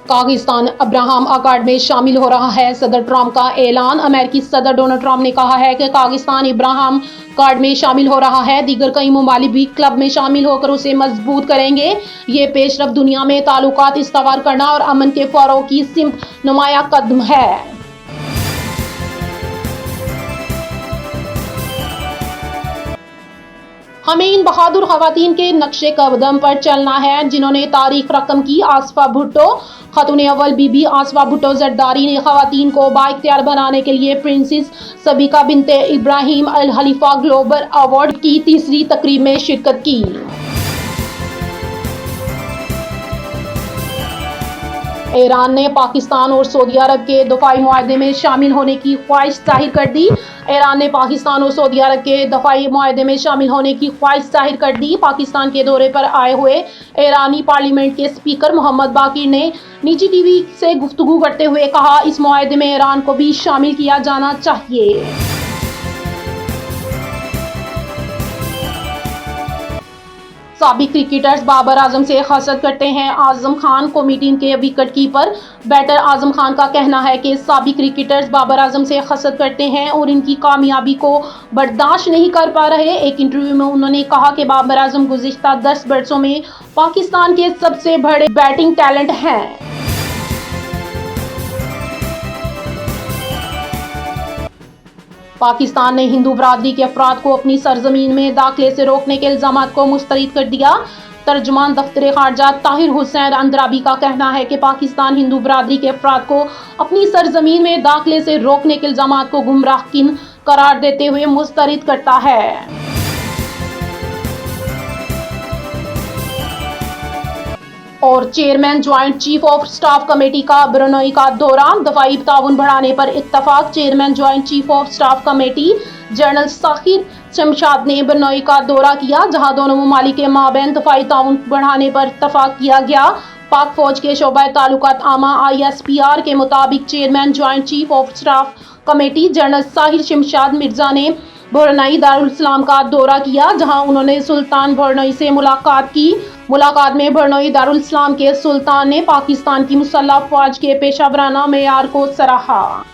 Pakistan Abraham अकार्ड में शामिल हो रहा है, सदर ट्रंप का ऐलान। अमेरिकी सदर डोनाल्ड ट्रंप ने कहा है कि पाकिस्तान अब्राहम अकार्ड में शामिल हो रहा है। दीगर कई ममालिक भी क्लब में शामिल होकर उसे मजबूत करेंगे। ये पेशरफ दुनिया में ताल्लुकात इस्तवार करना और अमन के फरोग की सिमत नुमाया कदम है। हमें इन बहादुर खवातीन के नक्शे कदम पर चलना है जिन्होंने तारीख रकम की। आसफा भुट्टो खातून अव्वल बीबी आसफा भुट्टो जरदारी ने खवातीन को बाइख्तियार बनाने के लिए प्रिंसेस सबीका बिनते इब्राहिम अल खलीफा ग्लोबल अवार्ड की तीसरी तकरीब में शिरकत की। ईरान ने पाकिस्तान और सऊदी अरब के दफाई मुआहदे में शामिल होने की ख्वाहिश जाहिर कर दी। ईरान ने पाकिस्तान और सऊदी अरब के दफाई मुआहदे में शामिल होने की ख्वाहिश जाहिर कर दी। पाकिस्तान के दौरे पर आए हुए ईरानी पार्लियामेंट के स्पीकर मोहम्मद बाकिर ने निजी टीवी से गुफ्तगू करते हुए कहा, इस मुआहदे में ईरान को भी शामिल किया जाना चाहिए। साबिक क्रिकेटर्स बाबर आजम से हसद करते हैं। आजम खान को मीटिंग के wicket keeper batter Azam Khan का कहना है कि साबिक क्रिकेटर्स बाबर आजम से हसद करते हैं और इनकी कामयाबी को बर्दाश्त नहीं कर पा रहे। एक इंटरव्यू में उन्होंने कहा कि बाबर आजम गुज़िश्ता 10 बरसों में पाकिस्तान के सबसे बड़े बैटिंग टैलेंट हैं। पाकिस्तान ने हिंदू बरादरी के अफराद को अपनी सरजमीन में दाखिले से रोकने के इल्जामात को मुस्तरद कर दिया। तर्जुमान दफ्तर खारजा ताहिर हुसैन अंद्राबी का कहना है कि पाकिस्तान हिंदू बरादरी के अफराद को अपनी सरजमीन में दाखिले से रोकने के इल्जामात को गुमराहकुन करार देते हुए मुस्तरद करता है। और chairman joint chief of staff committee का ब्रुनई का दौरा। दफाई ताउन बढ़ाने पर इत्तफाक। Chairman joint chief of staff committee general Sahir Shamshad ने ब्रुनई का दौरा किया, जहां दोनों ममालिक के माबैन दफाई ताउन बढ़ाने पर इत्तफाक किया गया। पाक फौज के शोबा ताल्लुकात आमा ISPR के मुताबिक chairman joint chief of staff committee general Sahir Shamshad Mirza ने ब्रुनई दारुल इस्लाम का दौरा किया, जहां उन्होंने सुल्तान ब्रुनई से मुलाकात की। मुलाकात में ब्रुनई दारुल इस्लाम के सुल्तान ने पाकिस्तान की मुसल्लह अफवाज के पेशा वराना मेयार को सराहा।